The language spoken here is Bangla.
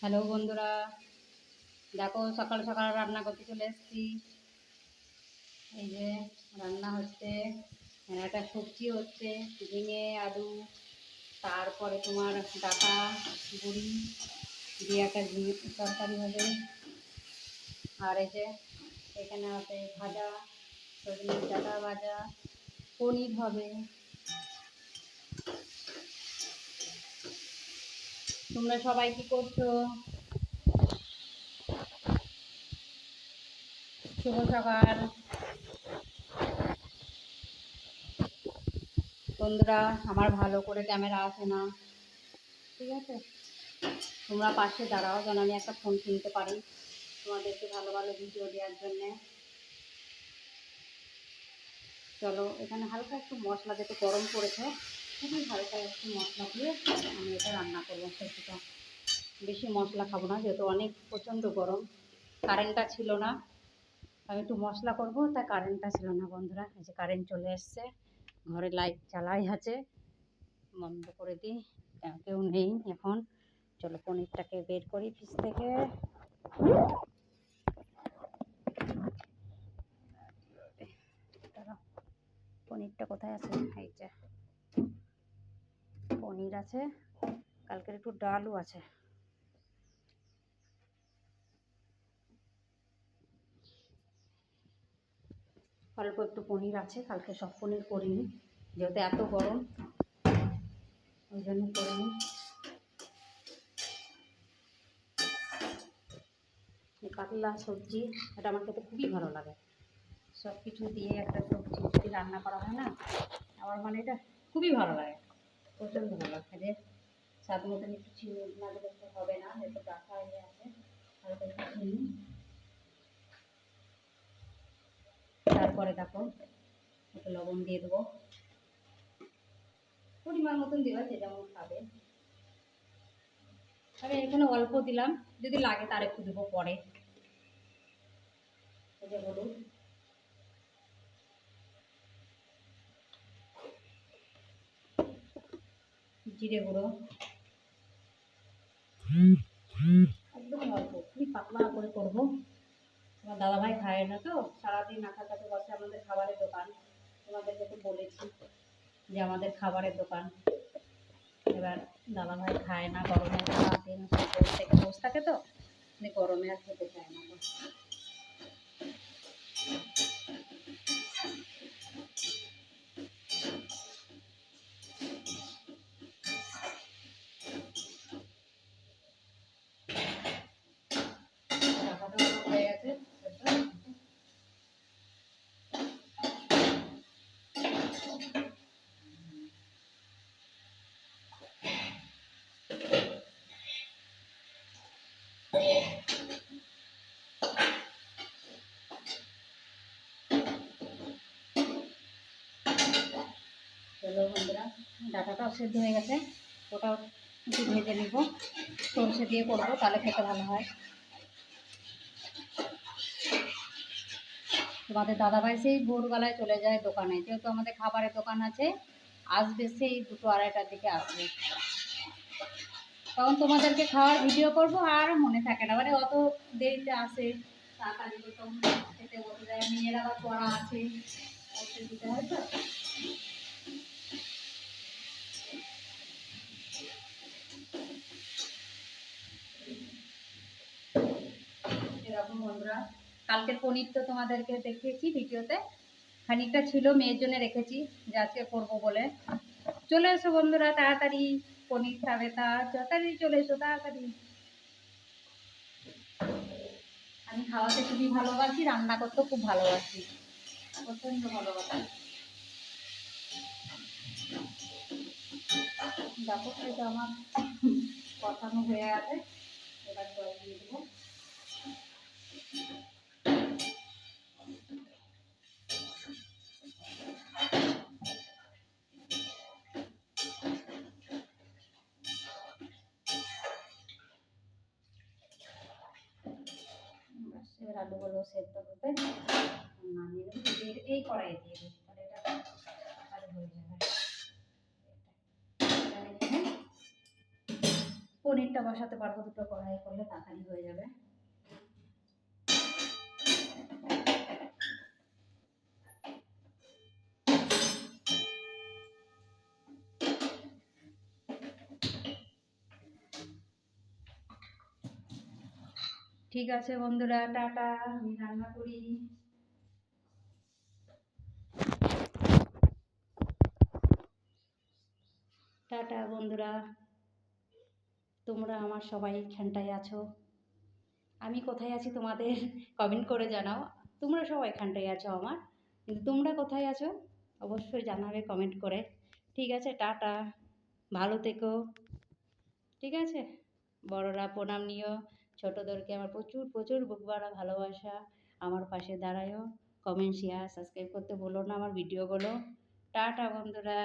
হ্যালো বন্ধুরা, দেখো সকাল সকাল রান্না করতে চলে এসেছি। এই যে রান্না হচ্ছে, একটা সবজি হচ্ছে, ঝিঙে আলু, তারপরে তোমার ডাটা গুঁড়ি দিয়ে একটা ঝিঙে তরকারি হবে। আর এই যে এখানে আছে ভাজা, সজনে ডাটা ভাজা, পনির হবে। তোমরা সবাই কি করছো? শুভ সকাল বন্ধুরা। আমার ভালো করে ক্যামেরা আসে না, ঠিক আছে? তোমরা পাশে দাঁড়াও যেন আমি একটা ফোন কিনতে পারি তোমাদেরকে ভালো ভালো ভিডিও দেওয়ার জন্যে। চলো, এখানে হালকা একটু মশলা যেতে গরম পড়েছে, খুবই হালকা একটু মশলা দিয়ে আমি এটা রান্না করবো। সবজিটা বেশি মশলা খাবো না, যেহেতু অনেক প্রচণ্ড গরম। কারেন্টটা ছিল না, আমি একটু মশলা করবো, তাই কারেন্টটা ছিল না বন্ধুরা। এই যে কারেন্ট চলে এসছে, ঘরে লাইট জ্বালাই আছে, বন্ধ করে দিই, কেউ নেই এখন। চলো পনিরটাকে বের করি ফ্রিজ থেকে। পনিরটা কোথায় আছে? এই যে পনির আছে, কালকের একটু ডালও আছে। অল্প একটু পনির আছে, কালকে সব পনির করিনি, যেহেতু এত গরম ওই জন্য করিনি। কাতলা সবজি, এটা আমার খেতে খুবই ভালো লাগে। সব কিছু দিয়ে একটা সবজি যদি রান্না করা হয় না, আমার মানে এটা খুবই ভালো লাগে, প্রচণ্ড ভালো লাগে। যে স্বাদ মতন একটু চিনি না দিলে তো হবে না, যেহেতু ডাকা হয়ে আছে, হালকা একটু চিনি। তারপরে দেখো একটু লবণ দিয়ে দেবো, পরিমাণ মতন দেওয়া, যে যেমন খাবে। আমি এখানে অল্প দিলাম, যদি লাগে তার একটু দেবো পরে। এই যে হলুদ, জিরে গুঁড়ো, একদম অল্প, খুবই পাতলা করে করবো। আমার দাদাভাই খায় না তো, সারাদিন নাকা কাছে বসে। আমাদের খাবারের দোকান, তোমাদেরকে তো বলেছি যে আমাদের খাবারের দোকান। এবার দাদাভাই খায় না, গরমে সারাদিন বসে থাকে তো, গরমে আর খেতে চায় না। হয়ে গেছে। চলো বন্ধুরা, ডাটাটাও সেদ্ধ হয়ে গেছে, ওটাও একটু ভেজে নেব, সরষে দিয়ে করবো, তাহলে খেতে ভালো হয়। তোমাদের দাদাভাই সেই ভোরবেলায় চলে যায় দোকানে, যেহেতু আমাদের খাবারের দোকান আছে, আসবে সেই 2-2:30টার দিকে আসবে। তখন তোমাদেরকে খাওয়ার ভিডিও করবো, আর মনে থাকে না, মানে অত দেরিতে আসে, তাড়াতাড়ি তখন খেতে বসে যায়। মেয়ের আবার পড়া আছে, পড়তে দিতে হয় তো। এরকম বন্ধুরা, কালকের পনির তো তোমাদেরকে দেখিয়েছি ভিডিওতে, খানিকটা ছিল, মেয়ের জন্য রেখেছি যে আজকে করবো বলে। চলে এসো বন্ধুরা তাড়াতাড়ি, পনির খাবে, তাড়াতাড়ি চলে এসো তাড়াতাড়ি। আমি খাওয়াতে খুবই ভালোবাসি, রান্না করতেও খুব ভালোবাসি, প্রচন্ড ভালোবাসি। দেখো এটা আমার কষানো হয়ে আছে, এবার জল দিয়ে দেবো। এবার আলুগুলো সেদ্ধ হবে, নামিয়ে দেবো, এই কড়াইয়ে দিয়ে দেবো, তাহলে এটা তাড়াতাড়ি হয়ে যাবে। পনিরটা বসাতে পারবো, দুটো কড়াই করলে তাড়াতাড়ি হয়ে যাবে। ঠিক আছে বন্ধুরা, টাটা, আমি রান্না করি। টাটা বন্ধুরা, তোমরা আমার সবাই এখানটায় আছো, আমি কোথায় আছি তোমাদের কমেন্ট করে জানাও। তোমরা সবাই এখানটায় আছো আমার, কিন্তু তোমরা কোথায় আছো অবশ্যই জানাবে কমেন্ট করে। ঠিক আছে, টাটা, ভালো থেকো। ঠিক আছে, বড়রা প্রণাম নিও, ছোটদেরকে আমার প্রচুর প্রচুর বুক ভরা ভালোবাসা। আমার পাশে দাঁড়ায়ও, কমেন্ট শেয়ার সাবস্ক্রাইব করতে বলো না আমার ভিডিওগুলো। টাটা বন্ধুরা।